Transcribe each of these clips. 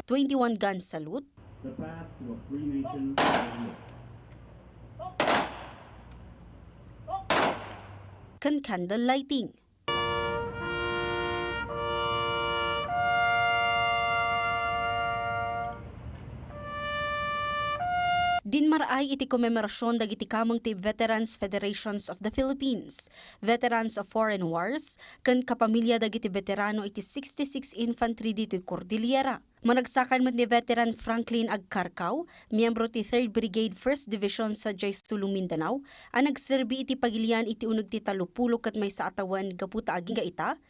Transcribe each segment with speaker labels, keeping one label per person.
Speaker 1: 21 gun salute,
Speaker 2: the path to a free nation.
Speaker 1: kan candle lighting. Dinmaray iti komemerasyon dagiti kamang ti Veterans Federations of the Philippines, Veterans of Foreign Wars, kan kapamilya dagiti veterano iti 66 Infantry dito Cordillera. Managsakan man ni Veteran Franklin Agcarcao, miyembro ti 3rd Brigade 1st Division sa Sulong Mindanao, ang nagserbi iti pagilian iti uneg ti 30 kat may sa atawan gaputa aging ita,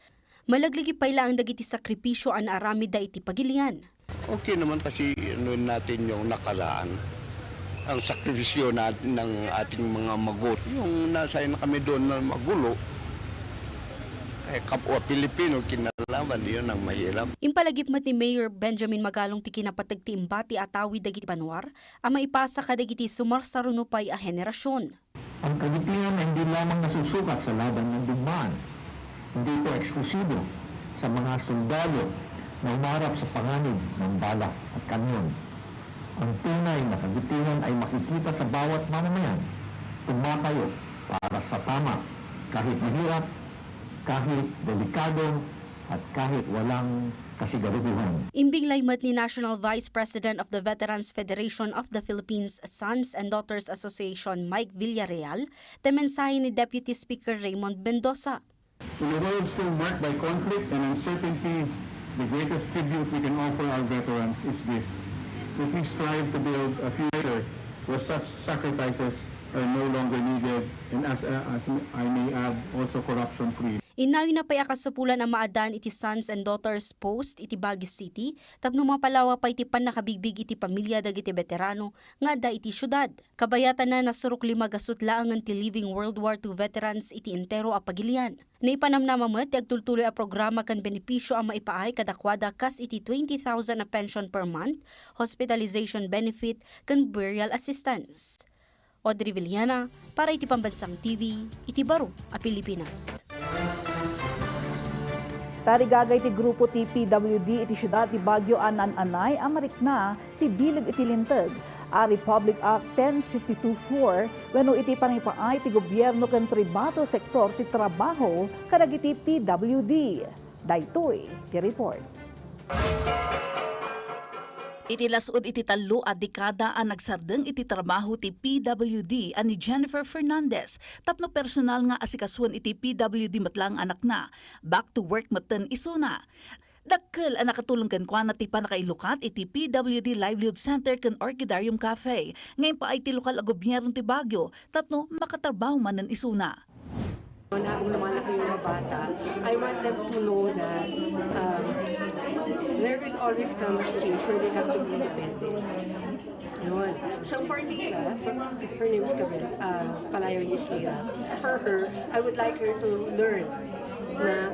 Speaker 1: malagligi payla ang dagiti sakripisyo an aramid da iti pagilian.
Speaker 3: Okay naman kasi natin yung nakaraan. Ang sakripisyo natin ng ating mga magot. Yung nasa na kami doon na magulo, kapwa Pilipino, kinalaman yun ang mahirap.
Speaker 1: Impalagip mat ni Mayor Benjamin Magalong ti kinapatag ti imbati atawi dagiti panwar, ang maipasa ka dagiti sumarsarunupay a henerasyon.
Speaker 4: Ang kagitihan ay hindi lamang nasusukat sa laban ng digmaan. Hindi ito eksklusibo sa mga sundalo na umarap sa panganib ng bala at kanyon. Ang tunay na kagitihan ay makikita sa bawat mamamayan, tumatayo para sa tama, kahit mahirap, kahit delikado, at kahit walang kasigaruhan.
Speaker 1: Imbing laymat ni National Vice President of the Veterans Federation of the Philippines Sons and Daughters Association Mike Villarreal, temensahe ni Deputy Speaker Raymond Mendoza.
Speaker 2: In a world still marked by conflict and uncertainty, the greatest tribute we can offer our veterans is this: that we strive to build a future where such sacrifices are no longer needed, and as I may add, also corruption-free.
Speaker 1: Inayo na payakasapulan ang maadaan iti Sons and Daughters Post iti Baguio City, tapno mapalawa pa iti panakabigbig iti pamilya dagiti veterano nga da iti syudad. Kabayatan na nasurok 5 gasutlaangan ti Living World War II veterans iti entero a pagilian. Naipanamnamamat ti agtultuloy a programa kan benepisyo ang maipaay kadakwada kas iti 20,000 na pension per month, hospitalization benefit, kan burial assistance. Audrey Villana, para iti Pambansang TV, iti Baro, a Pilipinas.
Speaker 5: Tarigagay ti grupo ti PWD iti syudad ti Baguio Anan-Anay amarikna ti bilag iti linteg a Republic Act 10524 wenno iti pangipaay ti gobyerno ken pribado sektor ti trabaho kadag iti PWD. Daytoy ti report.
Speaker 6: Iti lasod iti 3 a dekada ang nagsardeng iti trabaho ti PWD ani Jennifer Fernandez. Tapno personal nga asikasuan iti PWD matlang anak na. Back to work maten isuna. Dakkel ang nakatulong kan kwa na ti panakailukat iti PWD Livelihood Center kan Orchidarium Cafe. Ngayon pa ay ti lokal a gobyerno ti Baguio. Tapno makatrabaho manen isuna.
Speaker 7: Habang lumalaki yung mga bata, I want them to know that there will always come a stage where they have to be independent. Yun. So for Lira, her name is Palayo is Lira. For her, I would like her to learn na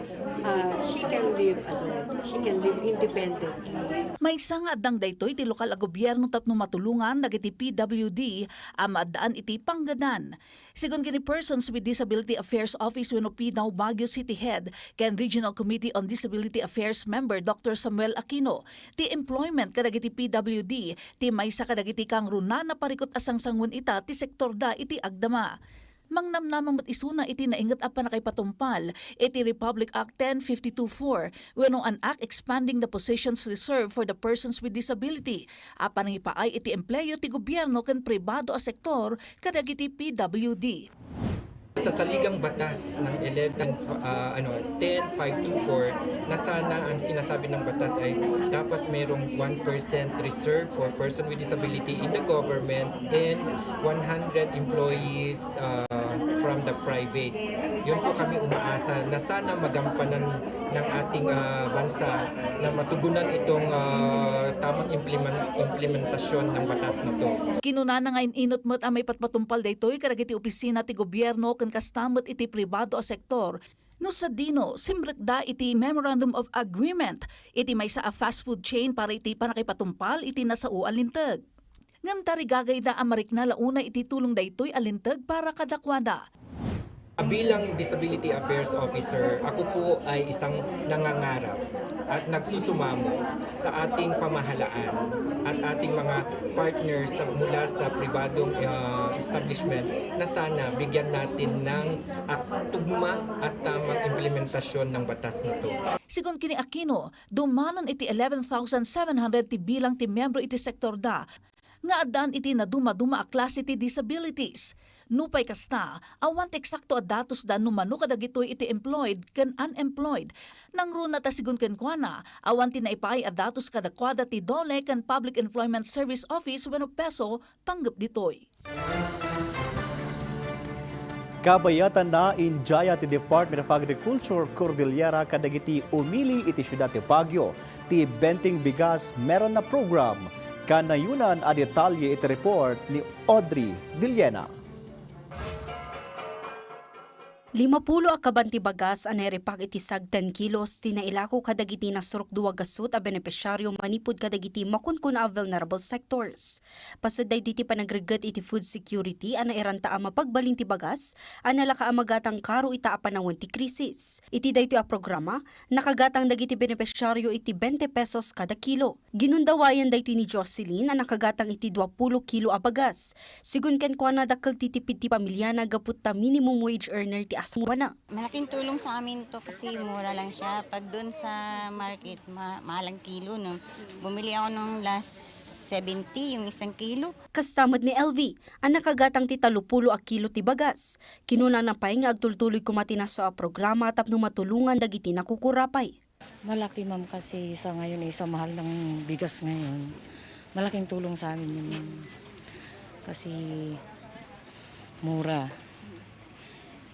Speaker 7: she can live alone. She can live independently.
Speaker 6: May isang adang daytoy ti lokal a gobyerno tapno matulungan dagiti PWD a maadaan iti panggadan. Sigon kini Persons with Disability Affairs Office wenno PNAW Baguio City Head ken Regional Committee on Disability Affairs member Dr. Samuel Aquino, ti employment kadagiti PWD ti maysa kadagiti kang runa na parikot asang sangun ita ti sektor da iti agdama. Mangnamnamang matisuna iti naingat apa na kay patumpal iti Republic Act 10524 wenno an act expanding the positions reserved for the persons with disability. Apa nang ipaay iti empleyo ti gobyerno ken pribado a sektor kadagiti PWD.
Speaker 8: Sa saligang batas ng 10524 na sana ang sinasabi ng batas ay dapat mayroong 1% reserve for person with disability in the government and 100 employees from the private. Yun po kami umaasa na sana magampanan ng ating bansa na matugunan itong tamang implementasyon ng batas na to.
Speaker 6: Kinunana nga inot mo't ang may patpatumpal daytoy kadagiti opisina ti gobyerno ken kastamot iti pribado a sektor. No sa dino, simrekda iti Memorandum of Agreement iti maysa a fast food chain para iti panakipatumpal iti nasao alinteg. Ngam tarigagay da amarik na launa iti tulong daytoy alinteg para kadakwada.
Speaker 8: Bilang Disability Affairs Officer, ako po ay isang nangangarap at nagsusumamo sa ating pamahalaan at ating mga partners mula sa pribadong establishment na sana bigyan natin ng tugma at tamang implementasyon ng batas na to.
Speaker 6: Sigon kini Aquino, dumanon iti 11,700 ti bilang ti membro iti sektor da, nga adan iti na duma-duma a klase ti disabilities. Nupay kasta, awan eksakto a datos da numano kadagitoy iti employed ken unemployed. Nang runa ta sigun ken kuana, awan ti naipay a datos kadakwada ti DOLE ken Public Employment Service Office wenno peso panggep ditoy.
Speaker 9: Kabayatan na injaya ti Department of Agriculture Cordillera kadagiti umili iti siyudad ti Baguio. Ti Benting Bigas meron na program. Kanayunan a detalye iti report ni Audrey Villena.
Speaker 1: 50 a kabanti bagas aneripak iti sag 10 kilos tinailako kadagiti na surok duwa gasut a benepisyaryo manipud kadagiti makunkun a vulnerable sectors. Pasaday diti panagregat iti food security ana iranta a mapagbalin ti bagas analaka a magatang karo ita a panahon ti krisis. Iti dayto a programa nakagatang dagiti benepisyaryo iti 20 pesos kada kilo. Ginundawayan dayto ni Jocelyn a nakagatang iti 20 kilo a bagas. Sigun ken kuana dakkel titipid ti pamilya na gaput ta minimum wage earner ti asmuana.
Speaker 10: Malaking tulong sa amin to kasi mura lang siya. Pag doon sa market, mahalang kilo. No? Bumili ako nung last 70, yung 1 kilo.
Speaker 1: Kastamad ni LV, ang nakagatang ti 30 a kilo ti bagas. Kinuna na pay nga agtultuloy kumati na sa programa tapno matulungan dagiti nakukurapay.
Speaker 11: Malaki ma'am kasi sa ngayon sa mahal ng bigas ngayon. Malaking tulong sa amin yun. Kasi mura.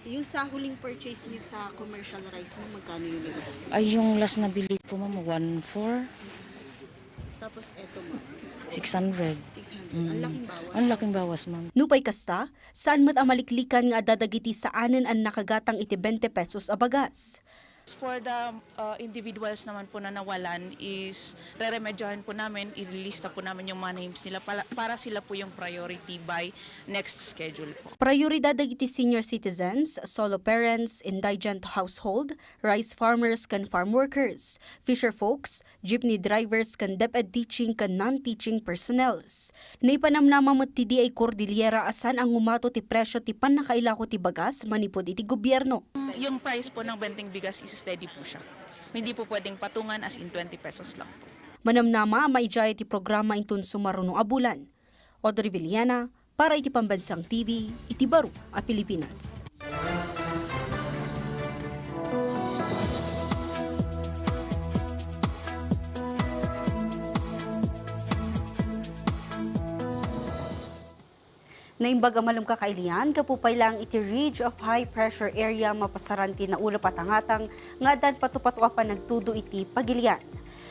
Speaker 1: Yung sa huling purchase niyo sa commercial rice mo, magkano yung bigas?
Speaker 11: Ay, yung last na bili ko ma'am, 1,400.
Speaker 1: Tapos eto mo,
Speaker 11: 600.
Speaker 1: 600. Ang laking bawas.
Speaker 11: Ang laking bawas ma'am.
Speaker 1: Nupay kasta, saan mo't amaliklikan nga dadagiti sa anen ang nakagatang iti 20 pesos a bagas?
Speaker 12: For the individuals naman po na nawalan is re-remedyohan po namin, i-lista po namin yung mga names nila para sila po yung priority by next schedule po.
Speaker 1: Prioridad dagiti senior citizens, solo parents, indigent household, rice farmers kan farm workers, fisher folks, jeepney drivers kan DepEd teaching kan non-teaching personnels. Naipanamnama mo ti di ay Cordillera asan ang umato ti presyo ti panakailako ti bagas manipod iti gobyerno.
Speaker 12: Yung price po ng benting bigas is steady po siya. Hindi po pwedeng patungan as in 20 pesos lang po.
Speaker 1: Manamnama maijay ti programa intun sumaruno a bulan. Audrey Villena, para iti Pambansang TV, iti Baro a Pilipinas. Naimbag amalum kakailian, kapupay lang iti ridge of high pressure area mapasaranti na ulo patangatang nga dan patupatwa pa nagtudo iti pagilian.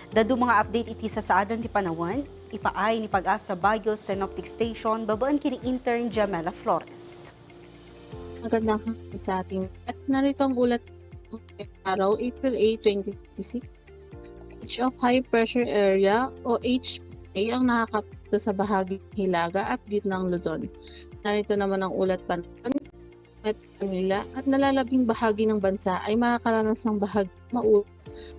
Speaker 1: Dadu mga update iti sa saadan ti panawan, ipaay ni Pag-asa Baguio Synoptic Station, babaan kini intern Jamela Flores.
Speaker 13: Magandang hapon sa atin. At narito ang ulat ng araw, April 8, 2026. Ridge of high pressure area o HPA ang nakakapit sa bahagi Hilaga at gitnang Luzon. Narito naman ang ulat panahon, Metro Manila at nalalabing bahagi ng bansa ay makakaranas ng bahagi maulap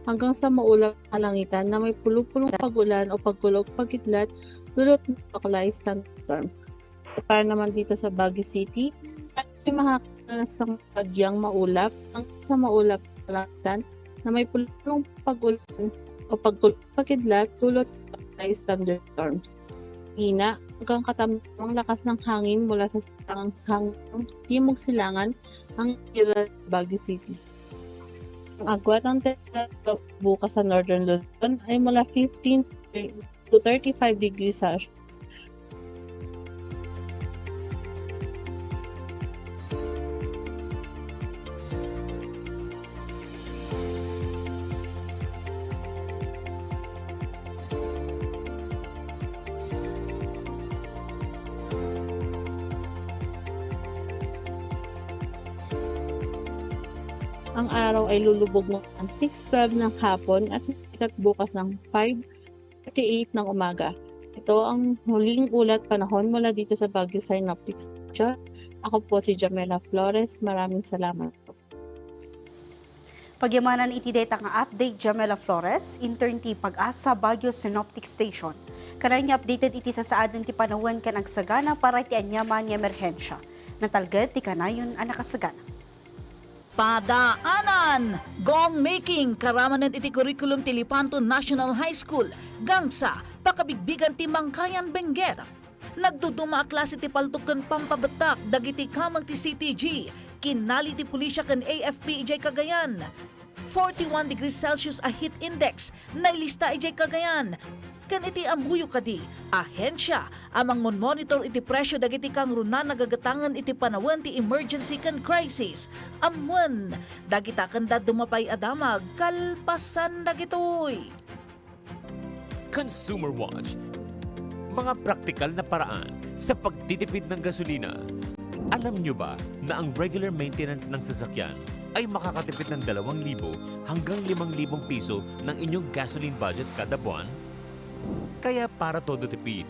Speaker 13: hanggang sa maulap kalangitan na may pulupulong pagulan o pagkulog pagkidlat dulot ng localized thunderstorm. Para naman dito sa Baguio City, ay makakaranas ng bagyang maulap hanggang sa maulap kalangitan na may pulupulong pagulan o pagkulog pagkidlat dulot ng localized thunderstorms. Hina hanggang katamtamang lakas ng hangin mula sa hanggang timog silangan ang Baguio City. Ang agwat ng temperatura bukas sa Northern Luzon ay mula 15 to 35 degrees Celsius. Ang araw ay lulubog ng 6:12 ng hapon at sikat bukas ng 5:38 ng umaga. Ito ang huling ulat panahon mula dito sa Baguio Synoptic Station. Picture. Ako po si Jamela Flores. Maraming salamat po.
Speaker 1: Pagyamanan iti data nga update Jamela Flores, intern ti Pag-asa Baguio Synoptic Station. Kanay nga updated iti sasaadan ti panawan kan agsagana para ti anyaman nga emerhensya. Natalged ti kanayon ang nakasagana.
Speaker 6: Padaanan! Gong making karamanan iti curriculum ti Lipanto National High School gangsa pakabigbigan ti Mangkayan Benguet. Nagduduma a klase ti paltukan pampabatak dagiti kamag ti CTG kinali ti pulisya kan AFP ijay Cagayan. 41 degrees Celsius a heat index nailista ijay Cagayan. Kan iti ambuyo kadi, ahensya amang monitor iti presyo dagiti kang runan nagagatangan iti panawan ti emergency kan crisis. Amwan, dagita kanda dumapay adamag kalpasan dagitoy.
Speaker 14: Consumer Watch. Mga praktikal na paraan sa pagtitipid ng gasolina. Alam nyo ba na ang regular maintenance ng sasakyan ay makakatipid ng 2,000 hanggang 5,000 piso ng inyong gasoline budget kada buwan? Kaya para todo tipid,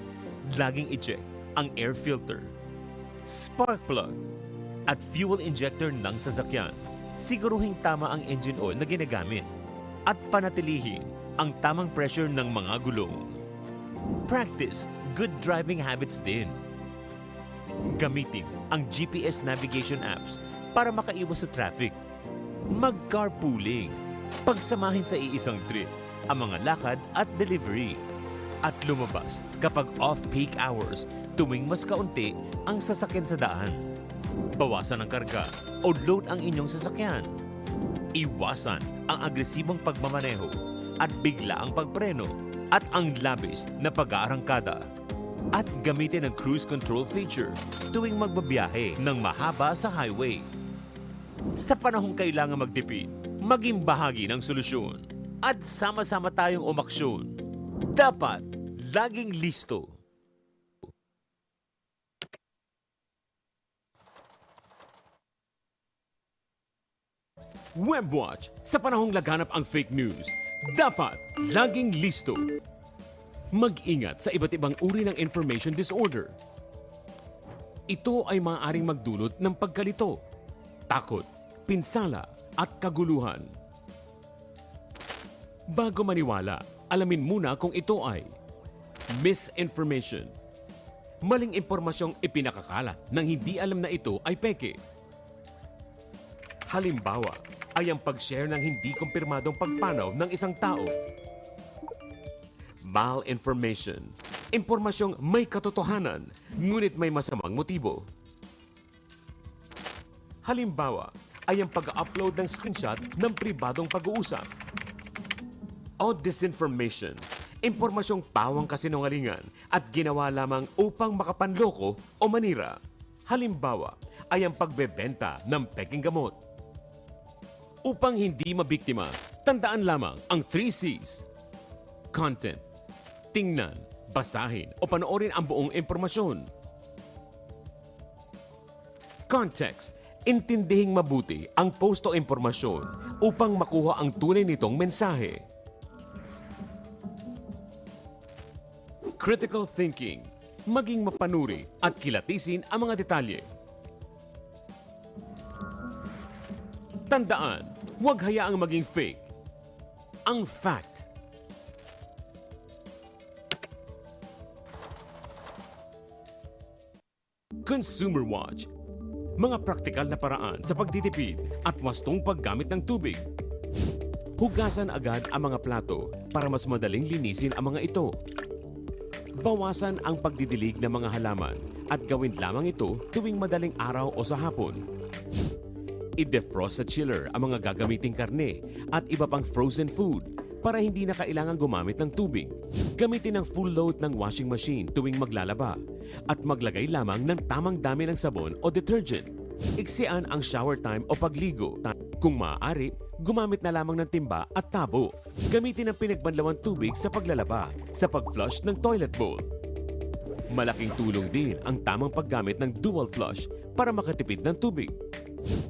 Speaker 14: laging i-check ang air filter, spark plug, at fuel injector ng sasakyan. Siguruhing tama ang engine oil na ginagamit at panatilihin ang tamang pressure ng mga gulong. Practice good driving habits din. Gamitin ang GPS navigation apps para makaiwas sa traffic. Mag-carpooling. Pagsamahin sa iisang trip ang mga lakad at delivery. At lumabas kapag off-peak hours tuwing mas kaunti ang sasakyan sa daan. Bawasan ang karga o load ang inyong sasakyan. Iwasan ang agresibong pagmamaneho at bigla ang pagpreno at ang labis na pag-aarangkada. At gamitin ang cruise control feature tuwing magbabiyahe ng mahaba sa highway. Sa panahong kailangan magtipid, maging bahagi ng solusyon at sama-sama tayong umaksyon. Dapat laging listo. Webwatch, sa panahong laganap ang fake news, dapat laging listo. Mag-ingat sa iba't ibang uri ng information disorder. Ito ay maaaring magdulot ng pagkalito, takot, pinsala at kaguluhan. Bago maniwala, alamin muna kung ito ay misinformation. Maling impormasyong ipinakakalat nang hindi alam na ito ay peke. Halimbawa ay ang pag-share ng hindi kumpirmadong pagpanaw ng isang tao. Malinformation. Impormasyong may katotohanan, ngunit may masamang motibo. Halimbawa ay ang pag-upload ng screenshot ng pribadong pag-uusap. O disinformation. Impormasyong pawang kasinungalingan at ginawa lamang upang makapanloko o manira. Halimbawa ay ang pagbebenta ng peking gamot. Upang hindi mabiktima, tandaan lamang ang 3 C's. Content. Tingnan, basahin o panoorin ang buong impormasyon. Context. Intindihing mabuti ang post o impormasyon upang makuha ang tunay nitong mensahe. Critical thinking. Maging mapanuri at kilatisin ang mga detalye. Tandaan, huwag hayaang maging fake. Ang fact. Consumer Watch. Mga praktikal na paraan sa pagtitipid at wastong paggamit ng tubig. Hugasan agad ang mga plato para mas madaling linisin ang mga ito. Bawasan ang pagdidilig ng mga halaman at gawin lamang ito tuwing madaling araw o sa hapon. I-defrost sa chiller ang mga gagamiting karne at iba pang frozen food para hindi na kailangan gumamit ng tubig. Gamitin ang full load ng washing machine tuwing maglalaba at maglagay lamang ng tamang dami ng sabon o detergent. Iksian ang shower time o pagligo. Kung maaari, gumamit na lamang ng timba at tabo. Gamitin ang pinagbanlawang tubig sa paglalaba, sa pag-flush ng toilet bowl. Malaking tulong din ang tamang paggamit ng dual flush para makatipid ng tubig.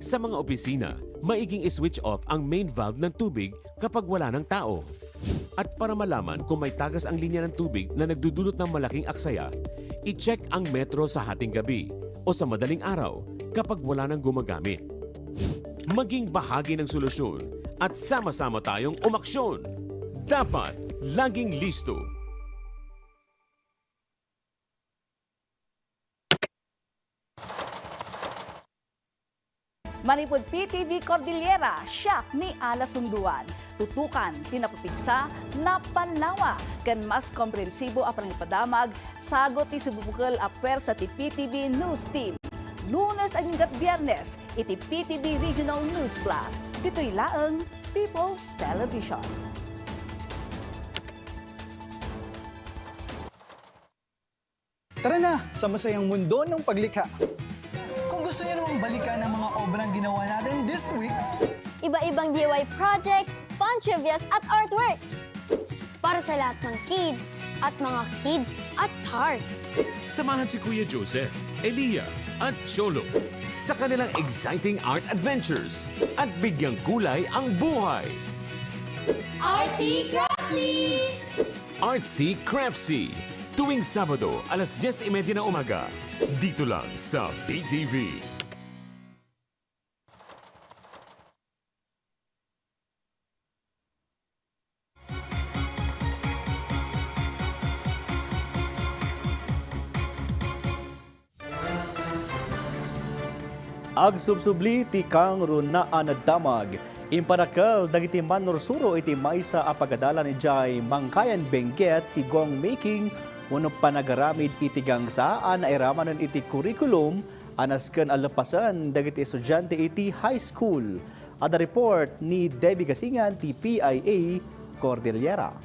Speaker 14: Sa mga opisina, maiging i-switch off ang main valve ng tubig kapag wala ng tao. At para malaman kung may tagas ang linya ng tubig na nagdudulot ng malaking aksaya, i-check ang metro sa hating gabi o sa madaling araw kapag wala nang gumagamit. Maging bahagi ng solusyon at sama-sama tayong umaksyon. Dapat laging listo.
Speaker 5: Manipod PTV Cordillera, siyak ni Ala Sunduan. Tutukan, tinapapigsa, napanlawa. Kan mas komprehensibo apang ipadamag, sagot ti subukal aper sa ti PTV News Team. Lunes hanggang Biyernes, iti PTV Regional News Plus. Dito'y laang People's Television.
Speaker 15: Tara na sa masayang mundo ng paglikha. Kung gusto niyo namang balikan ang mga obrang ginawa natin this week,
Speaker 16: iba-ibang DIY projects, fun trivias at artworks. Para sa lahat ng kids at heart.
Speaker 14: Samahan si Kuya Joseph, Elia at Cholo sa kanilang exciting art adventures at bigyang kulay ang buhay.
Speaker 16: Artsy Craftsy!
Speaker 14: Artsy Craftsy, tuwing Sabado, alas 10:30 ng umaga. Dito lang sa PTV.
Speaker 9: Ag subsubli ti kang runaan na damag. Imparakal dagiti manorsuro iti maysa a pagadalan ijay mangkayan benggit ti gong making uno panagaramid iti gangsaan na iramanan iti curriculum anasken alapasan dagiti estudyante iti high school. Ada report ni Debbie Gasingan ti PIA Cordillera.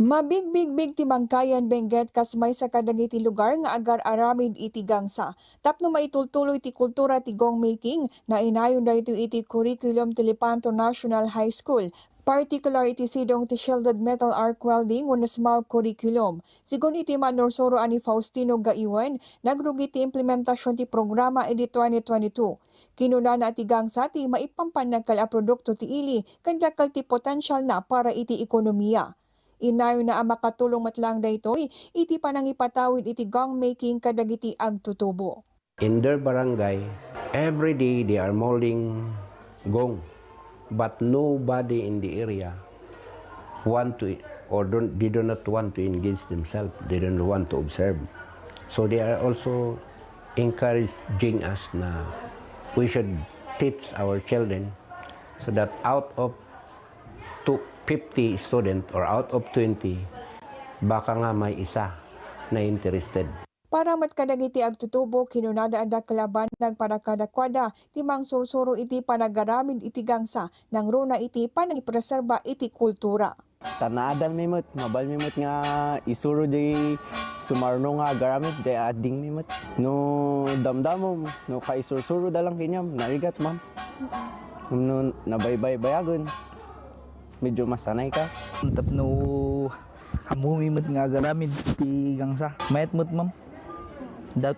Speaker 17: Mabigbig ti Mangkayan Benguet kas may sa kadagiti lugar nga agar aramid iti gangsa. Tapno maitultuloy ti kultura ti gong making na inayon dayto iti curriculum ti Lepanto National High School. Particular iti sidong ti shielded metal arc welding wenno small curriculum. Sigon iti manorsoro ani Faustino Gaiwan, nagrugi ti implementasyon ti programa iti 2022. Kinuna na ti gangsa ti maipampanagkal a produkto ti ili kanyakal ti potensyal na para iti ekonomiya. Inayo na ang makatulong matlang daytoy iti panangipatawid iti gong making kadagiti agtutubo.
Speaker 18: In their barangay, every day they are molding gong, but nobody in the area want to or they do not want to engage themselves. They don't want to observe. So they are also encouraging us na we should teach our children so that out of 50 student or out of 20, baka nga may isa na interested.
Speaker 17: Para matkadagiti agtutubo, kinunada ada kalabanag para kadakwada, timang sursuro iti panagaramid iti gangsa, nang runa iti panagipreserba iti kultura.
Speaker 19: Tanadal mimot, mabal mimot nga isuro di sumarno nga garamid, di ading mimot. No damdamom, no kaisursuro dalang kinyam, narigat ma'am. No nabaybay-bayagon. Medyo masanay ka.
Speaker 20: Tapno hamumimot nga garamid ti gangsa. Mayat mo't ma'am.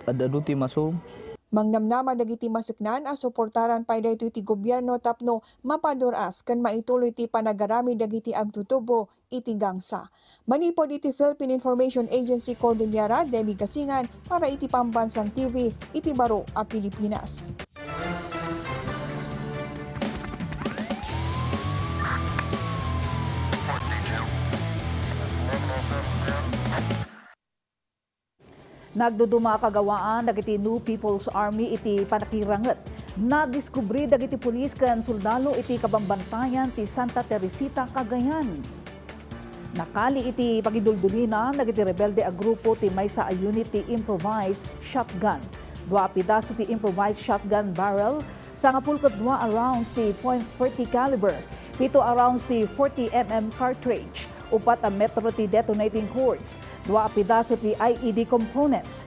Speaker 20: Adado ti masurong.
Speaker 17: Mangnamnama dagiti masiknan a suportaran pay daytoy ti gobyerno tapno mapaduras ken maituloy ti panagaramid dagiti agtutubo iti gangsa. Manipod iti Philippine Information Agency Cordillera, Debbie Gasingan para iti Pambansang TV, iti Baro a Pilipinas.
Speaker 5: Nagduduma kagawaan dagiti New People's Army iti panakiranget. Nadiskubri dagiti pulis ken soldado iti kabambantayan ti Santa Teresita, Cagayan. Nakali iti pagiduldulina dagiti rebelde a grupo ti maysa a unit ti improvised shotgun. 2 pidaso ti improvised shotgun barrel, 12 rounds ti .40 caliber, 7 rounds ti 40 mm cartridge, 4 metro ti detonating cords, 2 pidaso ti IED components.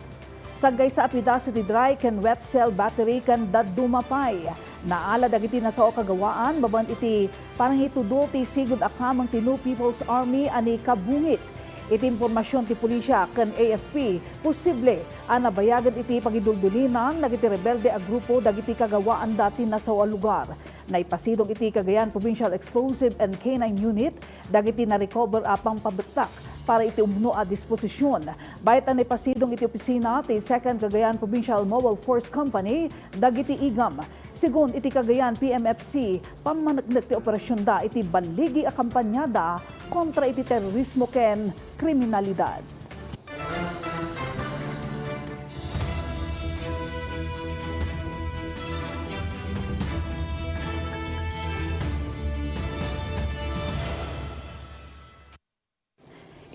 Speaker 5: Sagay sa pidaso ti dry ken wet cell battery ken dadumapay. Naala dagiti nasao kagawaan baban iti parang itudol ti sigud akamang ti New People's Army ani kabungit. Iti impormasyon ti pulisya ken AFP, posible nabayagan iti pagiduldulinan dagiti rebelde a grupo dagiti kagawaan dati na sa lugar. Naipasidog iti Cagayan Provincial Explosive and K9 Unit dagiti na-recover apang pabektak para iti umno a disposisyon. Bayat ang naipasidong iti opisina ti 2nd Cagayan Provincial Mobile Force Company dagiti igam. Sigun iti Cagayan PMFC, pamanagnak ti operasyon da iti baligi a kampanyada kontra iti terorismo ken kriminalidad.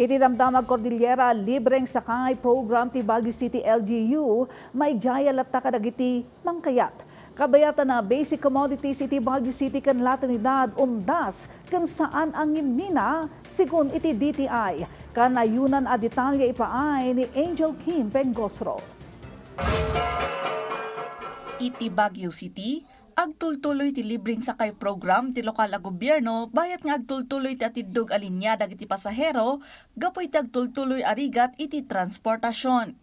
Speaker 5: Iti Damdamag Cordillera libreng sakay program ti Baguio City LGU may jaya latta kadagiti mangkayat. Kabayatan na basic commodities iti Baguio City ken latinidad umdas ken saan ang imnina sigun iti DTI. Kanayunan a detalye ipaay ni Angel Kim Pengosro.
Speaker 6: Iti Baguio City, agtultuloy ti libreng sakay program ti lokal a gobyerno bayat nga agtultuloy ti atidog alinya dagiti pasahero gapoy ti agtultuloy arigat iti transportasyon.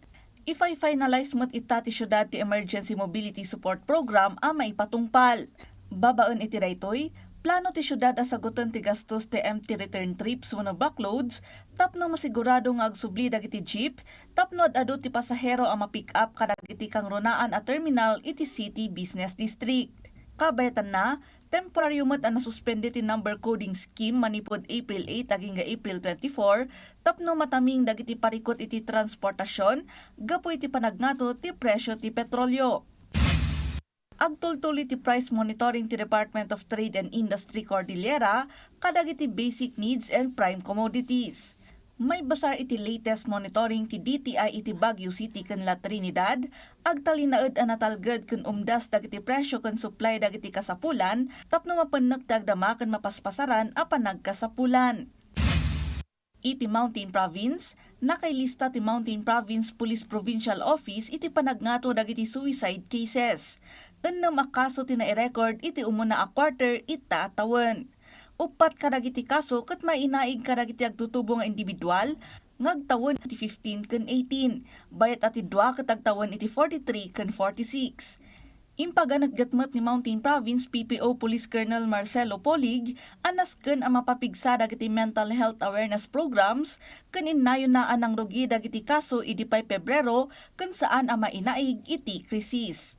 Speaker 6: Ifay-finalize mo't ita ti syudad ti Emergency Mobility Support Program a maipatungpal. Babaon iti daytoy, plano ti syudad a sagutan ti gastos ti empty return trips wenno backloads tapno masigurado nga agsubli dagiti jeep tapno adado ti pasahero a ma-pick up kadagiti kangrunaan a terminal iti City Business District. Kabayatan na, temporary mat ang nasuspende ti number coding scheme manipod April 8 aging April 24, tapno mataming dagiti parikot iti transportasyon, gapo iti panagnato ti presyo ti petrolyo. Agtultuloy ti price monitoring ti Department of Trade and Industry Cordillera kadagiti basic needs and prime commodities. May basar iti latest monitoring ti DTI iti Baguio City ken La Trinidad, agtalinaed a natalged ken umdas dagiti presyo ken supply dagiti kasapulan, tapno mapennek ti agdama ken mapaspasaran a panagkasapulan. Iti Mountain Province, nakailista ti Mountain Province Police Provincial Office iti panagnato dagiti suicide cases. Ennem a kaso ti nai-record iti umuna a quarter ita atawan. Upat kadagiti kaso ket mainaig kadagiti agtutubo nga individual ngagtawon iti 15 ken 18 bayat ati 2 ket agtawon iti 43 ken 46. Impaganat gatmet ni Mountain Province PPO Police Colonel Marcelo Polig anas ken a mapapigsa dagiti mental health awareness programs ken innayon na anang rugi dagiti kaso idi pay Pebrero ken saan a mainaig iti krisis.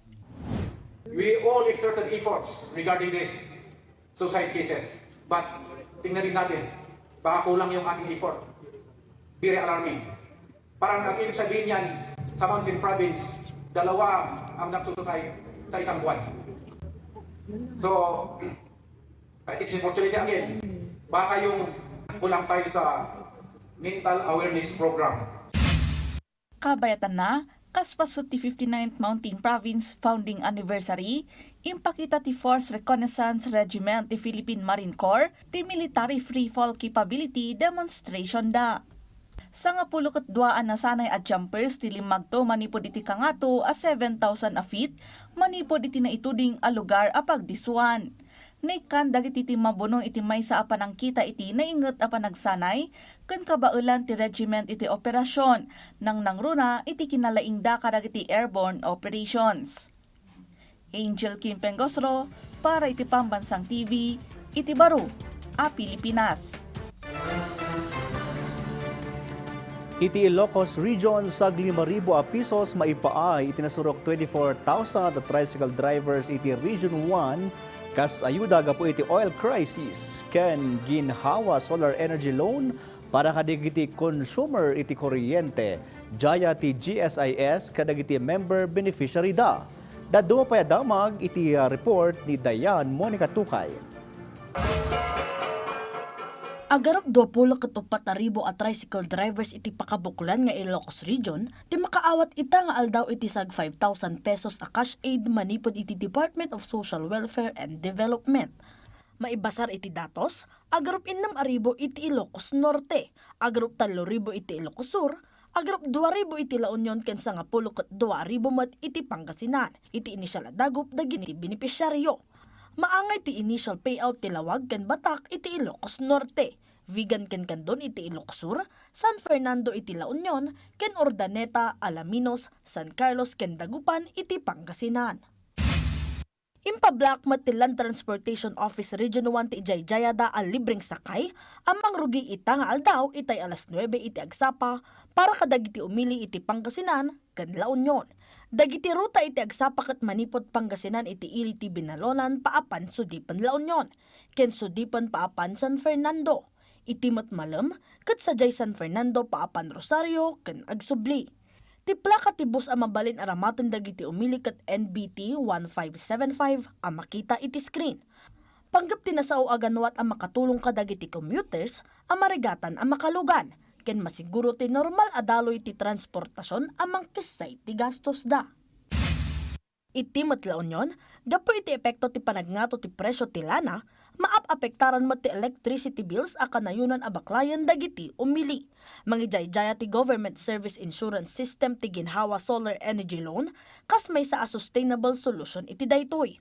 Speaker 21: We all exerted efforts regarding this suicide cases. But tingnan din natin, baka kulang yung ating effort. Very alarming. Parang ang ibig sabihin yan, sa Mountain Province, 2 ang nagsusukay sa isang buwan. So, it's unfortunate again, baka yung kulang tayo sa mental awareness program.
Speaker 6: Kabayatan na, kaspasot ti 59th Mountain Province Founding Anniversary, impakita ti Force Reconnaissance Regiment ti Philippine Marine Corps ti Military Free Fall Capability Demonstration da. Sa nga 12 na sanay at jumpers ti limagto manipod iti kangato a 7,000 a feet, manipod iti naituding a lugar a pagdisuan. Naikan dagiti ti mabunong iti maysa a panangkita iti nainget a panagsanay, ken kabaulan ti regiment iti operasyon, nang nangruna iti kinalaingda kadagiti airborne operations. Angel Kim Pengosro, para iti Pambansang TV, iti Baro, a Pilipinas.
Speaker 9: Iti Ilocos Region sa 5,000 a pesos maipaay itinasurok 24,000 at tricycle drivers iti Region 1 kas ayuda gapo iti oil crisis ken ginhawa solar energy loan para kadagiti consumer iti kuryente jaya ti GSIS kadagiti member beneficiary da. Daduma payadamag iti report ni Dayan Monica Tukay.
Speaker 22: Agarap 24,000 at tricycle drivers iti pakabuklan nga Ilocos Region, ti makaawat ita nga aldaw iti sag 5,000 pesos a cash aid manipod iti Department of Social Welfare and Development. Maibasar iti datos, agarap 6,000 iti Ilocos Norte, agarap 3,000 iti Ilocos Sur, agarap 2,000 iti La Union ken sa nga 12,000 mat iti Pangasinan, iti inisyal a dagup dagiti benepisyaryo. Maangay ti initial payout ti lawag ken batak iti Ilocos Norte, Vigan ken Candon iti Ilocsur, San Fernando iti La Union, ken Urdaneta, Alaminos, San Carlos ken Dagupan iti Pangasinan. Impablock met ti Land Transportation Office Region 1 ti Ijayjayada ang libreng sakay, amang rugi ita nga aldaw itay alas 9 iti agsapa para kadagiti umili iti Pangasinan ken La Union. Dagiti ruta iti agsapa ket manipod Pangasinan iti ili ti Binalonan paapan Sudipan La Union, ken Sudipan paapan San Fernando. Iti met malem ket sajay San Fernando paapan Rosario ken Agsubli. Ti plaka ti bus ang mabalin aramaten dagiti umili ket NBT 1575 ang makita iti screen. Panggap tinasao aganwat ang makatulong kadagiti commuters ang marigatan ang makalugan, ken masiguro ti normal adaloy ti transportasyon amang pisay ti gastos da. Iti met La Union, gapo iti epekto ti panagnato ti presyo ti lana, maapektaran mo ti electricity bills a kanayunan a baklayan dagiti umili. Mangijayjaya ti Government Service Insurance System ti ginhawa solar energy loan, kas may sa a sustainable solution iti daytoy.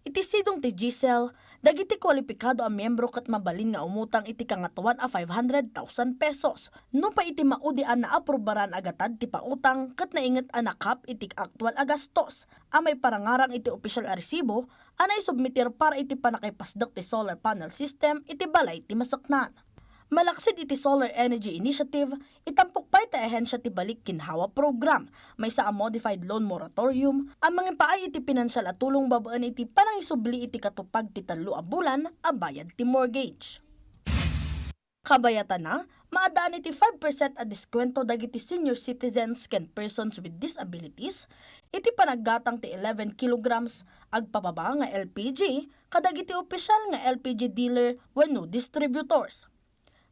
Speaker 22: Iti sidong ti GCell, dagiti kwalipikado ang miyembro kat mabalin nga umutang iti kangatuan a 500,000 pesos. No pa iti maudian na aprobaran agatad ti pautang kat naingat anakap iti aktual agastos. Amay parangarang iti opisyal a resibo, anay submitir para iti panakipasdak ti solar panel system iti balay ti masaknan. Malaksid iti Solar Energy Initiative, itampok pa iti ahensya ti balik kinhawa program. May sa a modified loan moratorium, ang mga paay iti pinansyal at tulong babaan iti panangisubli iti katupag ti 3 a bulan a bayad ti mortgage. Kabayatan na, maadaan iti 5% a diskwento dagiti senior citizens ken persons with disabilities, iti panaggatang ti 11 kilograms agpapaba nga LPG, kadagiti opisyal nga LPG dealer wenno distributors.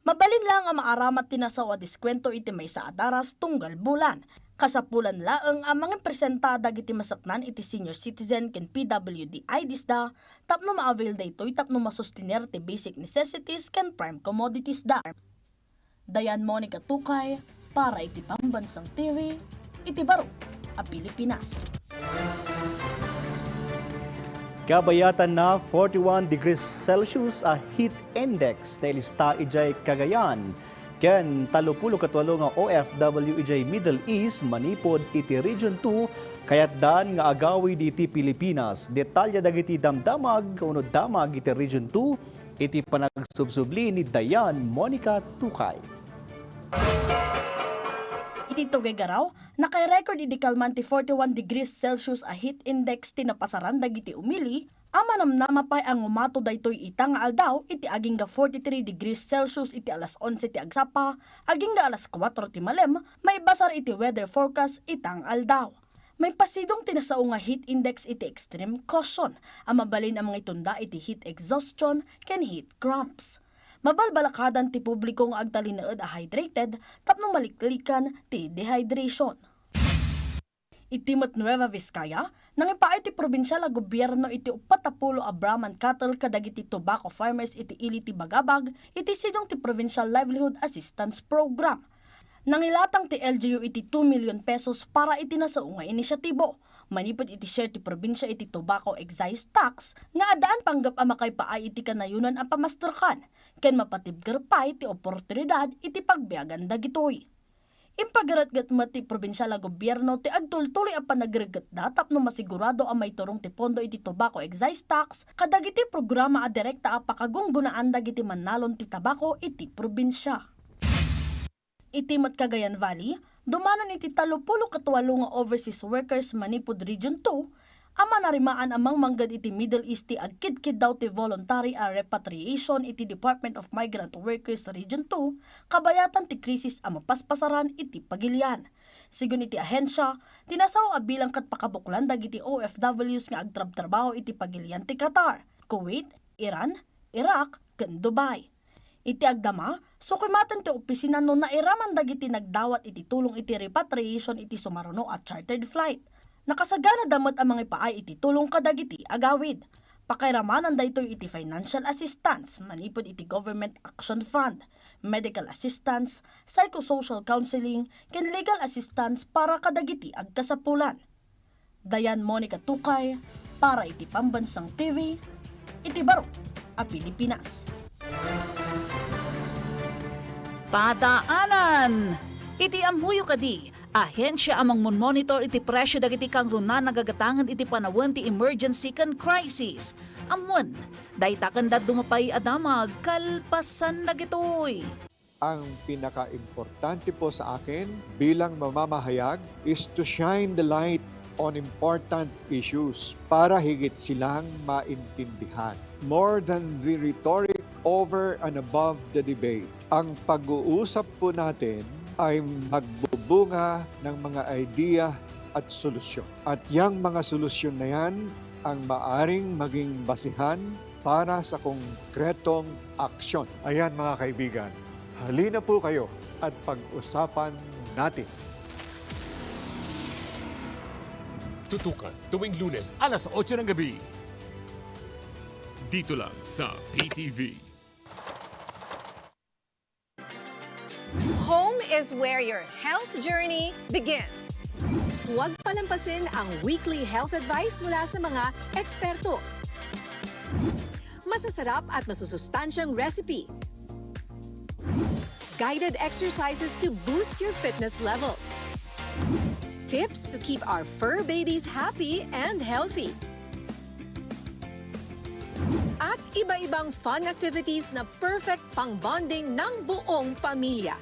Speaker 22: Mabalin lang ang maaramat tinasaw a diskwento iti may sa adaras tunggal bulan. Kasapulan laeng ang mga presentada iti masaknan iti senior citizen ken PWD IDs da, tapno ma-avail daytoy tapno masustiner ti basic necessities ken prime commodities da. Dayan Monica Tukay, para iti Pambansang TV, iti baro a Pilipinas.
Speaker 9: Kabayatan na 41 degrees Celsius a heat index na ilista ijay Cagayan. Ken 38 nga OFW ijay Middle East manipod iti Region 2 kayat daan nga agawid iti Pilipinas. Detalya dagiti damdamag uno damag iti Region 2 iti panagsubsubli ni Dayan Monica Tukay.
Speaker 22: Iti Tugigaraw, nakay-record iti kalmanti 41 degrees Celsius a heat index tinapasaran dagiti umili, ama namnamapay ang umato daytoy ita nga aldaw iti aging ga 43 degrees Celsius iti alas 11 ti agsapa, aging ga alas 4 ti malem, may basar iti weather forecast itang aldaw. May pasidong tinasao nga heat index iti extreme caution, ang mabalin ang mga itunda iti heat exhaustion ken heat cramps. Mabalbalakadan ti publiko nga agtalinaed a hydrated tapno maliklikan ti dehydration. Iti met Nueva Vizcaya, nangipaay ti probinsyal a gobyerno iti 40 a Brahman cattle kadagiti tobacco farmers iti ili ti Bagabag, iti sidong ti Provincial Livelihood Assistance Program. Nangilatang ti LGU iti 2 million pesos para iti nasao nga inisyatibo. Manipod iti share ti probinsya iti tobacco excise tax nga adaan panggap a makaypaay iti kanayunan a pamastrakan ken mapatibgarpay ti oportunidad iti pagbiagan dagitoy. Impagaratgat met ti probinsyal a gobyerno ti agtultuloy a panagregat da tapno masigurado a may turong ti pondo iti tobacco excise tax kadagiti programa a direkta a pakagunggunaan dagiti mannalon ti tabako iti probinsya. Iti met Cagayan Valley, dumanon iti 38 nga overseas workers manipod Region 2, ama narimaan amang manggad iti Middle East ti agkidkid daw ti voluntary a repatriation iti Department of Migrant Workers Region 2, kabayatan ti krisis a mapaspasaran iti pagilian. Sigun iti ahensya, tinasaw a bilang kat pakabuklan dagiti OFWs nga agtrab-trabaho iti pagilian ti Qatar, Kuwait, Iran, Iraq, ken Dubai. Iti agdama, sukimatan ti opisina no nairaman dagiti nagdawat iti tulong iti repatriation iti sumaruno at chartered flight. Nakasagana damot ang mga ipaay iti tulong kadagiti agawid. Pakairamanan daytoy iti financial assistance, manipod iti government action fund, medical assistance, psychosocial counseling, ken legal assistance para kadagiti agkasapulan. Dayan Monica Tukay, para iti Pambansang TV, iti baro a Pilipinas.
Speaker 6: Padaanan! Iti amuyo kadi, ahensya amang monitor iti presyo dagiti kang runa nagagatangan iti panawan ti emergency kan crisis. Amun, daytakan dad dumapay adamag kalpasan dagitoy.
Speaker 3: Ang pinaka-importante po sa akin bilang mamamahayag is to shine the light on important issues para higit silang maintindihan. More than the rhetoric over and above the debate, ang pag-uusap po natin ay magbubunga ng mga idea at solusyon. At yung mga solusyon na yan ang maaring maging basihan para sa konkretong aksyon. Ayan mga kaibigan, halina po kayo at pag-usapan natin.
Speaker 14: Tutukan tuwing Lunes alas 8 ng gabi. Dito lang sa PTV.
Speaker 4: Home is where your health journey begins. Huwag palampasin ang weekly health advice mula sa mga eksperto. Masasarap at masusustansyang recipe. Guided exercises to boost your fitness levels. Tips to keep our fur babies happy and healthy. At iba-ibang fun activities na perfect pang-bonding ng buong pamilya.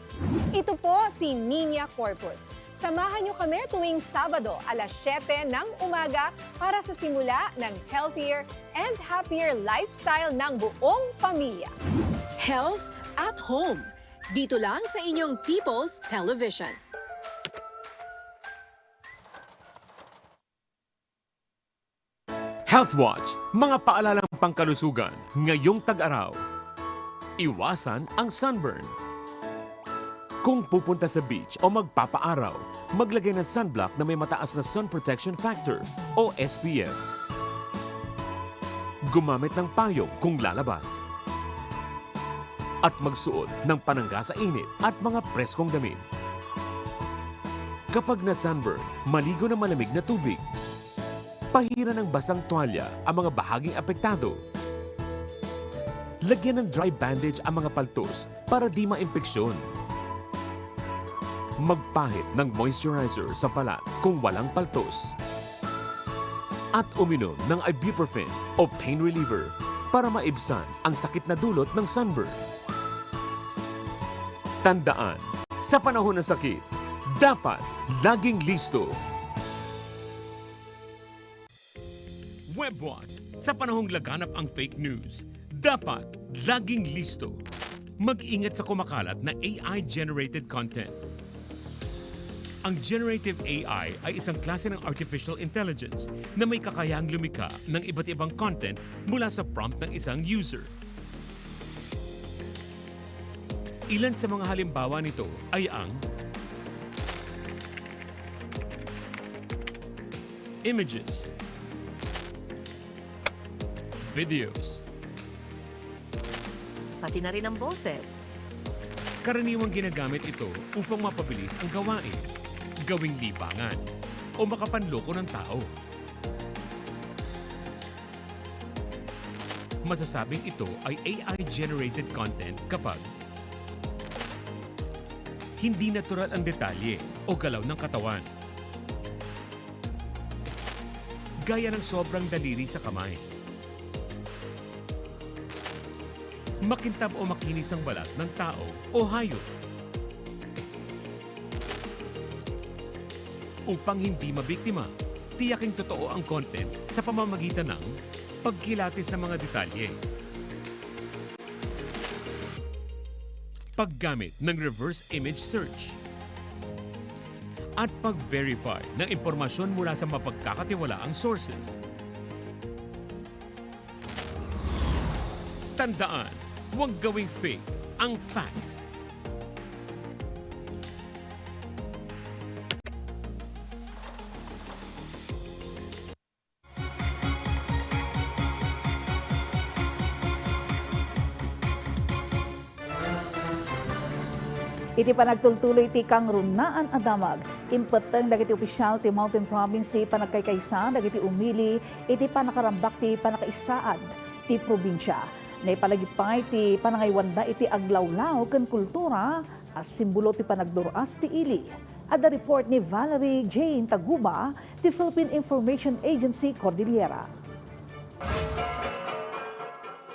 Speaker 4: Ito po si Nina Corpus. Samahan niyo kami tuwing Sabado alas 7 ng umaga para sa simula ng healthier and happier lifestyle ng buong pamilya. Health at Home. Dito lang sa inyong People's Television.
Speaker 14: Health Watch, mga paalalang pangkalusugan ngayong tag-araw. Iwasan ang sunburn. Kung pupunta sa beach o magpapaaraw, maglagay ng sunblock na may mataas na sun protection factor o SPF. Gumamit ng payong kung lalabas. At magsuot ng panangga sa init at mga preskong damit. Kapag na-sunburn, maligo ng malamig na tubig. Pahira ng basang tuwalya ang mga bahaging apektado. Lagyan ng dry bandage ang mga paltos para di maimpeksyon. Magpahit ng moisturizer sa balat kung walang paltos. At uminom ng ibuprofen o pain reliever para maibsan ang sakit na dulot ng sunburn. Tandaan, sa panahon ng sakit, dapat laging listo. WebWatch, sa panahong laganap ang fake news, dapat laging listo. Mag-ingat sa kumakalat na AI-generated content. Ang generative AI ay isang klase ng artificial intelligence na may kakayahang lumikha ng iba't ibang content mula sa prompt ng isang user. Ilan sa mga halimbawa nito ay ang images, videos,
Speaker 23: pati na rin ang boses.
Speaker 14: Karaniwang ginagamit ito upang mapabilis ang gawain, gawing libangan, o makapanloko ng tao. Masasabing ito ay AI-generated content kapag hindi natural ang detalye o galaw ng katawan. Gaya ng sobrang daliri sa kamay. Makintab o makinis ang balat ng tao o hayop. Upang hindi mabiktima, tiyaking totoo ang content sa pamamagitan ng pagkilatis ng mga detalye. Paggamit ng reverse image search. At pag-verify ng impormasyon mula sa mapagkakatiwalaang sources. Tandaan, huwag gawing fake ang fact.
Speaker 5: Iti panagtultuloy ti kang runaan adamag. Impeteng dagiti opisyal ti Mountain Province ti panagkaykaysa dagiti umili iti panakarambak ti panakaisaad ti probinsya. Naipalagipay ti panangaywanda iti aglawlaw ken kultura as simbolo ti panagduras ti ili. At the report ni Valerie Jane Taguba, ti Philippine Information Agency Cordillera.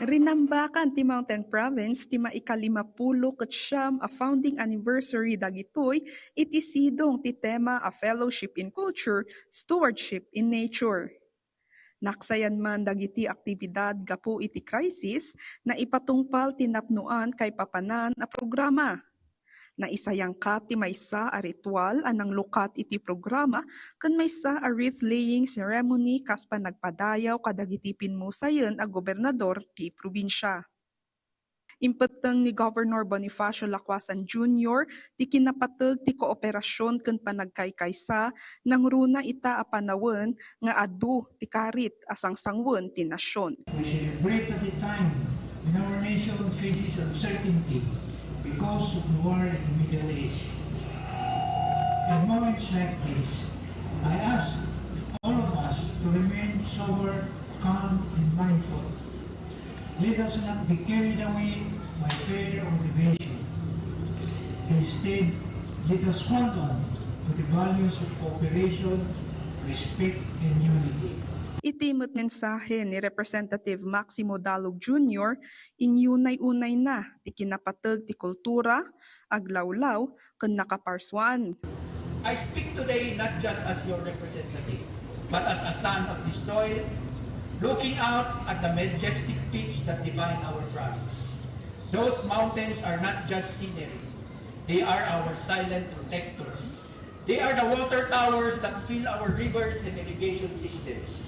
Speaker 2: Rinambakan ti Mountain Province ti maika-50 ket siyam a founding anniversary dagitoy iti sidong ti tema a Fellowship in Culture, Stewardship in Nature. Naksayan man dagiti aktibidad gapu iti crisis na ipatungpal tinapnuan kay papanan a programa. Na isayang ka ti maysa a ritual anang lukat iti programa ken maysa a wreath-laying ceremony kas panagpadayaw kadagiti pinmusayen a gobernador ti probinsya. Impeteng ni Governor Bonifacio Lacuasan Jr. ti kinapateg ti kooperasyon ken panagkaykaysa nang runa ita a panawon nga adu ti karit a sangsangwen ti nasyon.
Speaker 7: We celebrate at the time when our nation faces uncertainty because of the war in the Middle East. In moments like this, I ask all of us to remain sober, calm, and mindful. Let us not be carried away by fear or division. Instead, let us hold on to the values of cooperation, respect, and unity.
Speaker 2: Itimot mensahe ni Representative Maximo Dalog Jr. inyunay-unay na ti kinapateg ti kultura, aglawlaw, ken nakaparswan.
Speaker 23: I speak today not just as your representative, but as a son of the soil, looking out at the majestic peaks that define our province. Those mountains are not just scenery. They are our silent protectors. They are the water towers that fill our rivers and irrigation systems.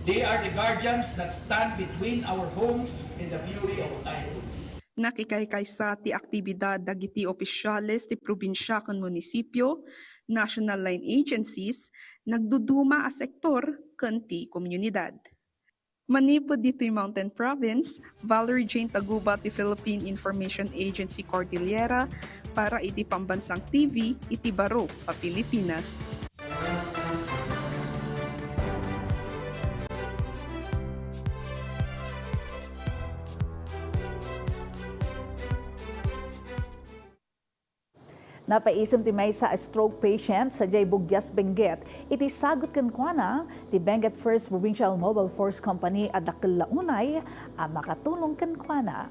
Speaker 23: They are the guardians that stand between our homes and the fury of typhoons.
Speaker 2: Nakikaykaysa ti aktibidad dagiti opisyales ti probinsya ken munisipyo, national line agencies, nagduduma a sektor ken ti komunidad. Manipod dito'y Mountain Province, Valerie Jane Taguba ti Philippine Information Agency Cordillera para iti pambansang TV iti baro pa Pilipinas.
Speaker 5: Napaisem ti may sa stroke patient sa Jay Bugyas Benguet, iti sagot ken kuana ti Benguet First Provincial Mobile Force Company at dakkel launay a makatulong ken kuana.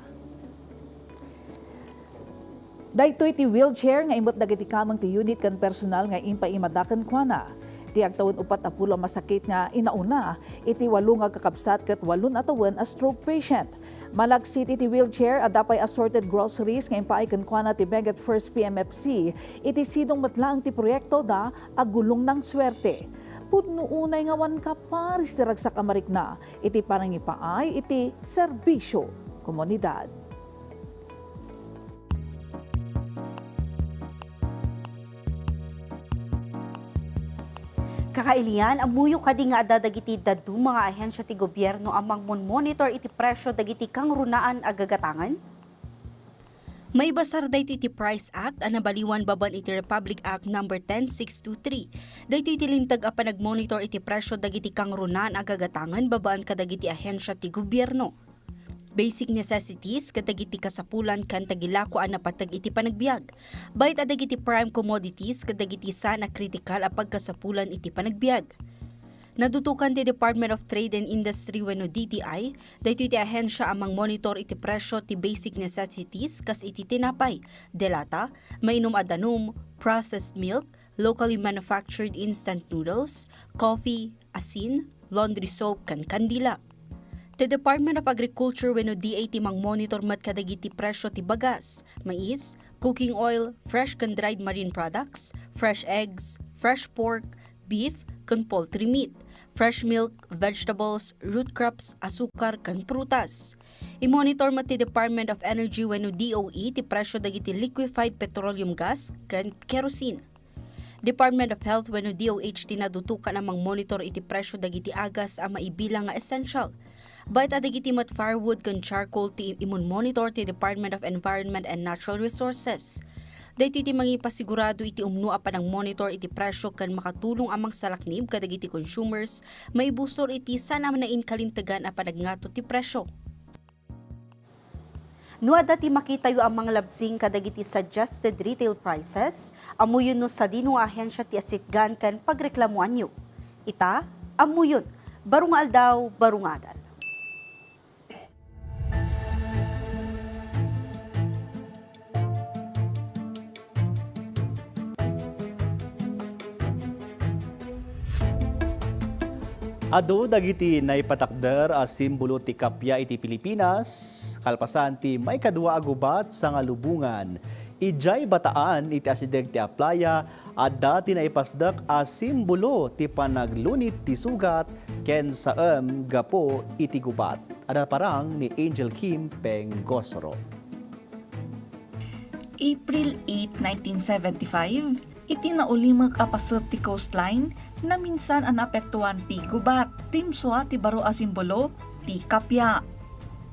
Speaker 5: Daytoy ti wheelchair nga imot dagiti kamang ti unit ken personal nga impaimadaken kuana. Ti agtawon 40 masakit nga inauna, iti 8 nga kakabsat ket 8 atawan a stroke patient. Malagsit iti wheelchair at dapay assorted groceries nga impaay kenkwana ti Benguet First PMFC, iti sidong matlaang ti proyekto da agulong ng swerte. Pudno unay nga wan ka paris ti ragsak amarik na, iti parang ipaay iti serbisyo komunidad.
Speaker 1: Kakailian, amuyo kadi nga adadagiti dadu mga ahensya ti gobyerno amang monitor iti presyo dagiti kang runaan agagatangan? May basar dayto iti Price Act ang nabaliwan baban iti Republic Act No. 10623. Dayto iti lintag a panagmonitor iti presyo dagiti kang runaan agagatangan babaan kadagiti ahensya ti gobyerno. Basic necessities kadagiti kasapulan kan tagilako a napatag iti panagbiag. Bayat adagiti prime commodities kadagiti sana critical a pagkasapulan iti panagbiag. Nadutukan ti Department of Trade and Industry wenno DTI, daytoy iti ahensya amang monitor iti presyo ti basic necessities kas iti tinapay, delata, mainom a danum, processed milk, locally manufactured instant noodles, coffee, asin, laundry soap kan kandila. The Department of Agriculture wenno DA ti mang monitor mat kadagiti presyo ti bagas, mais, cooking oil, fresh ken dried marine products, fresh eggs, fresh pork, beef ken poultry meat, fresh milk, vegetables, root crops, asukar ken prutas. I-monitor mat ti Department of Energy wenno DOE ti presyo dagiti liquefied petroleum gas ken kerosene. Department of Health wenno DOH tinadutukan amang monitor iti presyo dagiti agas a maibilang nga essential. Bayat adagiti mat firewood ken charcoal ti imun monitor ti Department of Environment and Natural Resources. Daytoy iti mangipasigurado iti umno a panang monitor iti presyo ken makatulong amang salaknib kadagiti consumers maibusor iti sana nain kalintegan a panagngato ti presyo. Nuwa dati makitayo ang mga labsing kadagiti suggested retail prices, amuyon no sa dino ahensya ti asitgan kan pagreklamuan nyo. Ita, amuyon, barungal daw, barungadal.
Speaker 9: Ado dagiti naipatakder a simbolo ti kapya iti Pilipinas, kalpasan ti may kadua agubat sa nga lubungan. Ijay bataan iti asideg ti aplaya at dati naipasdak a simbolo ti panaglunit ti sugat ken saem gapo iti gubat. Ada parang ni Angel Kim Pengosoro.
Speaker 6: April 8, 1975, iti naulimag apasot ti coastline na minsan ang apektuan ti gubat. Rimswa ti baro a simbolo ti kapya.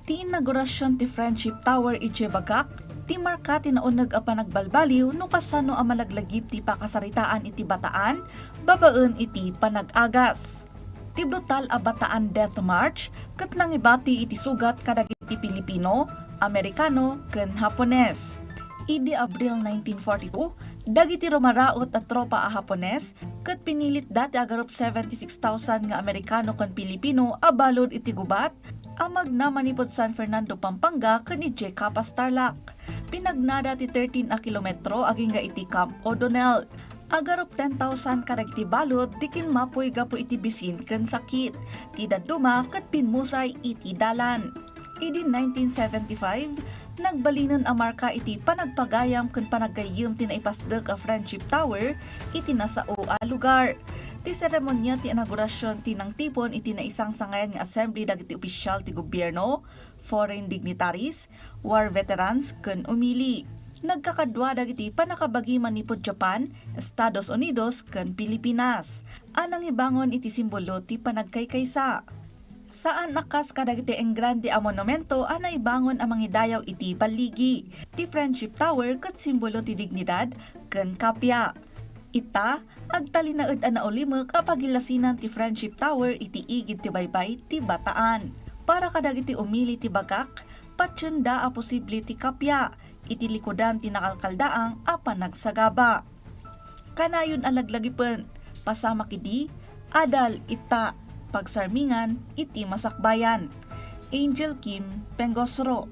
Speaker 6: Ti inaugurasyon ti Friendship Tower iti bagak, ti marka ti naunag a panagbalbaliw no kasano a malaglagip ti pakasaritaan iti bataan, babaen iti panag-agas. Ti brutal a bataan death march, ket nangibati iti sugat kadagiti Pilipino, Amerikano, ken Hapones. Idi Abril 1942, dagiti rumaraot at tropa a Hapones, ket pinilit dati agarop 76,000 nga Amerikano ken Pilipino abalod iti gubat, amag na manipod San Fernando, Pampanga ken iti Capas Tarlac. Pinagnada ti 13 a kilometro aging ga iti Camp O'Donnell. Agarop 10,000 kadagiti balod dikin mapoy gapo iti bisin ken sakit. Ti daduma ket pinmusay iti dalan. Idi 1975, nagbalinan ang marka iti panagpagayam ken panaggayem ti naipasdeg a Friendship Tower iti nasao a lugar. Ti seremonya ti inaugurasyon ti nang tipon iti naisang sangayan nga assembly dagiti opisyal ti gobyerno, foreign dignitaries, war veterans ken umili. Nagkakadwa dagiti panakabagi manipod Japan, Estados Unidos ken Pilipinas. Anang ibangon iti simbolo ti panagkaykaysa. Saan nakas kadagiti engrande a monumento anay bangon ang mangidayaw iti baligi, ti Friendship Tower ket simbolo ti dignidad ken kapya. Ita, agtalinaed a naulimeg a pagilasinan ti Friendship Tower iti igid ti baybay ti bataan. Para kadagiti umili ti bagak, patsyenda a posible ti kapya, iti likodan ti nakalkaldaang a panagsagaba. Kanayon alaglagipon, pasama kidi, adal ita, pagsarmingan iti masakbayan. Angel Kim Pengosoro.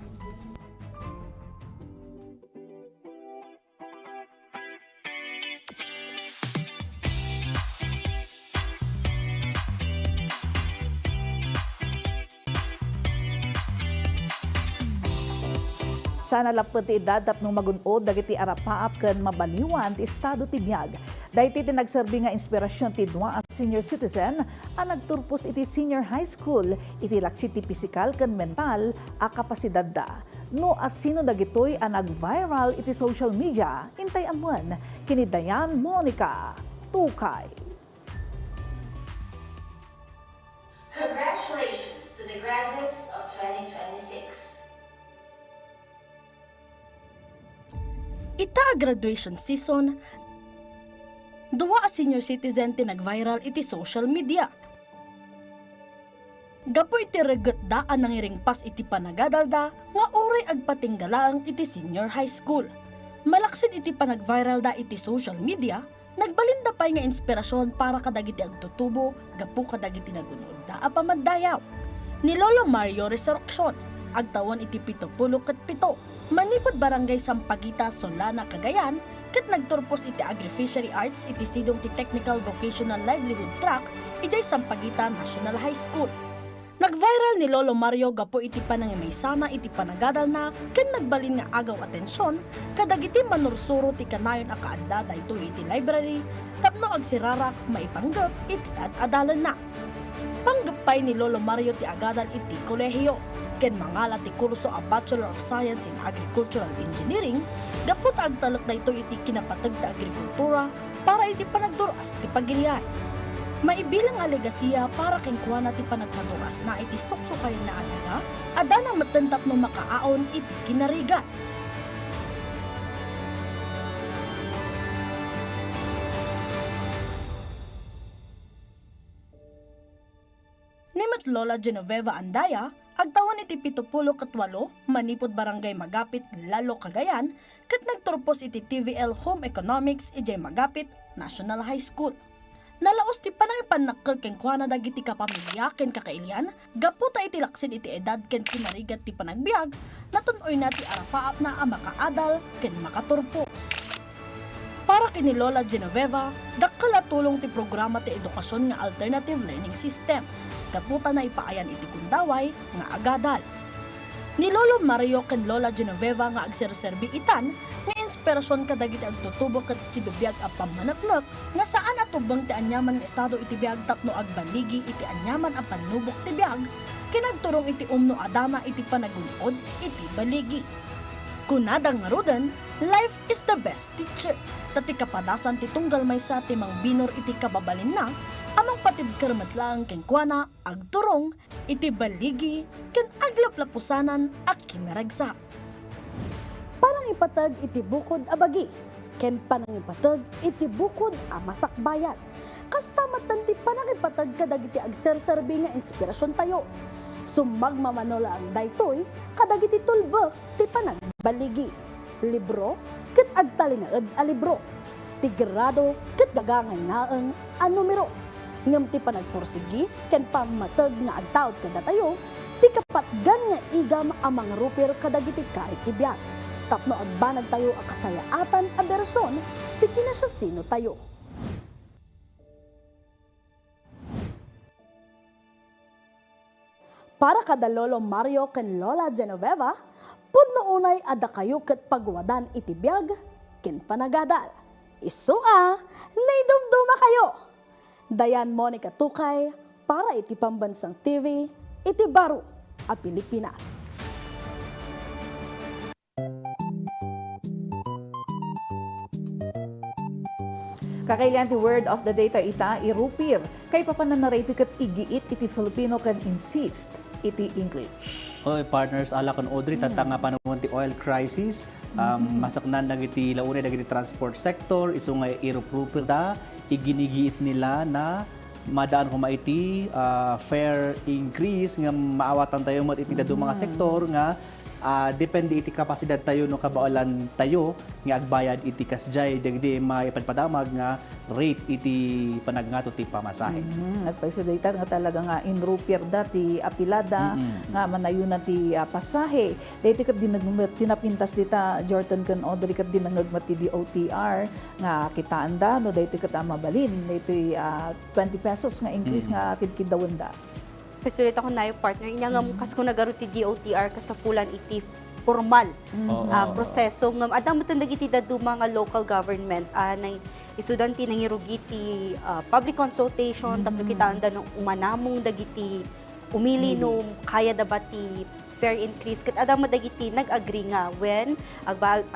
Speaker 5: Sana lapot ti edad tapno magunod dagiti arapaap ken mabaliwan ti estado ti biag. Dayti ti nagserbi nga inspirasyon ti dua a senior citizen ang nagturpos iti senior high school iti laksi ti pisikal ken mental a kapasidad da. No asino dagitoy ang nag-viral iti social media, intay amuan kini Dayan Monica Tukay.
Speaker 8: Congratulations to the graduates of 2026.
Speaker 22: Ita graduation season, duwa a senior citizen ti nag-viral iti social media. Gapo iti regot daan nang iringpas iti panagadalda nga oray agpatinggalaang iti senior high school. Malaksid iti panag-viral da iti social media, nagbalinda pay nga inspirasyon para kadagiti agtutubo, gapo kadagiti nagunod da a pamaddayaw. Ni Lolo Mario Resurrection, agtawan iti 77, manipod barangay Sampaguita, Solana, Cagayan, ket nagturpos iti Agri-Fishery Arts iti sidong ti Technical Vocational Livelihood Track iti Sampaguita National High School. Nag-viral ni Lolo Mario gapo iti panangimaysana iti panagadal na ken nagbalin nga agaw atensyon kadagiti manursuro ti kanayon a kaadda daytoy iti library tapno agsirarak maipanggep iti adalan na. Panggapay ni Lolo Mario ti agadal iti kolehiyo ken mangala ti kurso a Bachelor of Science in Agricultural Engineering, gapot agtalok daytoy iti kinapateg ta agrikultura para iti panagduras ti pagilian. Maibilang a legasiya para ken kuana ti panagmaduras na iti suksukay na alaga, ada na matentap no makaaon iti kinarigat. Nimit Lola Genoveva Andaya, Agtawan iti 78, manipod barangay Magapit, Lalo, Cagayan, kat nagturpos iti TVL Home Economics, ijay Magapit, National High School. Nalaos ti panangipan nakkel ken kuana dagiti kapamilya ken kakailian, gaputa iti laksid iti edad ken kinarigat ti panagbiag, natunoy na ti arapaap na ang makaadal ken makaturpos. Para kini Lola Genoveva, dakkel tulong ti programa ti edukasyon nga alternative learning system. Kaputa na ipaayan iti kundaway nga agadal. Ni Lolo Mario ken Lola Genoveva nga agserserbi itan nga inspirasyon kadagiti agtutubo ket si bibiyag a pamanaknak nga saan atubang ti anyaman nga estado iti biag tapno agbaligi iti anyaman a panubok ti biag kinagturong iti umno adama iti panagunod iti baligi. Kunadang ngarudan, life is the best teacher. Tati kapadasan ti tunggal maysa ti mang binor iti kababalin na amang patibkermet lang ken kuana agturong iti baligi ken aglaplapusanan a kinaragsak.
Speaker 10: Panangipatag iti bukod a bagi ken panangipatag iti bukod a masakbayan. Kasta matan ti panangipatag kadagiti agserserbi nga inspirasyon tayo. Sumagmamanola ang daytoy kadagiti tulbek ti panagbaligi. Libro ket agtalinaed a libro. Ti grado ket dagangay naeng a numero. Ngem ti panagpursigi ken pamatag nga agtaod kada tayo ti kapatgan nga igam a mga rupir kadagiti karit ti biag. Tapno agbanag tayo a kasayaatan a bersyon ti kinasasino tayo. Para kada Lolo Mario ken Lola Genoveva, pudno unay ada kayo ket pagwadan iti biag ken panagadal. Isua, naidumduma kayo. Dayan Monica Tukay para iti Pambansang TV, iti Baro a Pilipinas.
Speaker 5: Kakailan ti word of the day ta ita irupir kay papananarito ket igiit iti Filipino can insist iti English.
Speaker 9: Oy partners ala kon Audrey tatanga panahon ti oil crisis masaknan dagiti launay dagiti transport sector isu nga irupir da iginigiit nila na madaan ko maiti fair increase nga maawatan tayo mat iti dadu mga sektor nga depende iti kapasidad tayo no kabaulan tayo nga agbayad iti kasjay dagdi maipadpadamag nga rate iti panagnato ti pamasahe.
Speaker 5: At paisudaytan nga talaga nga in rupier dati apilada nga manayunan ti pasahe. Dati kat dinapintas dita Jordan kan Audrey kat dinangagmat ti DOTR nga kitaan da no dati kat mabalin dati 20 pesos nga increase nga kidkidawon da.
Speaker 1: Pasulit ako na yung partner, inangam kas ko nagaro ti DOTR kasapulan iti formal proseso. Ngam adang matandag iti dadu mga local government na isudanti nangirugi ti public consultation tapno kita anda nung umanamong dagiti umili nung kaya dapat ti fair increase. Kat adang madagiti nag-agree nga when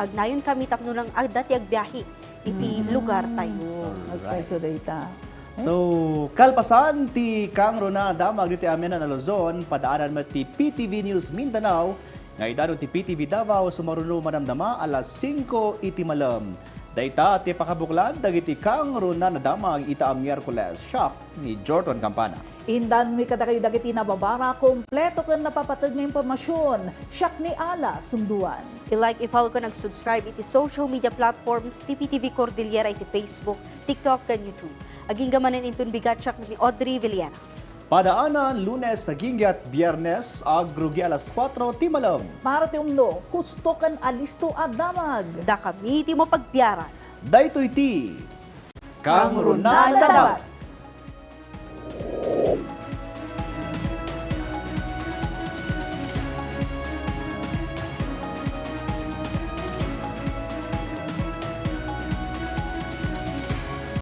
Speaker 1: agnayon kami tapno lang dati agbiyahe iti lugar tayo.
Speaker 5: Paisudayta.
Speaker 9: So, kalpasan ti Kang Rona damag diti amin na Luzon, padaanan mo ti PTV News Mindanao, nga idano ti PTV Davao sumaruno madamdama alas 5 iti malam. Dayta ti pakabuklan dagiti Kang Rona na damag ita ang Miyerkules shop ni Jordan Campana.
Speaker 5: Indan mi kada kayo dagiti nababara kompleto ken napapatag nga impormasyon. Siak ni Ala sunduan.
Speaker 1: I-like, i-follow ko, nag-subscribe iti social media platforms ti PTV Cordillera iti Facebook, TikTok, ken YouTube. Aging gamanin intun bigatsak ni Audrey Villena.
Speaker 9: Padaanan Lunes sa Gingyat, Biyernes agrugi alas 4 ti malam.
Speaker 5: Para ti umno, husto kan alisto a damag.
Speaker 1: Da kami ti mo pagbiyaran.
Speaker 9: Daytoy ti Kang Rona na damag.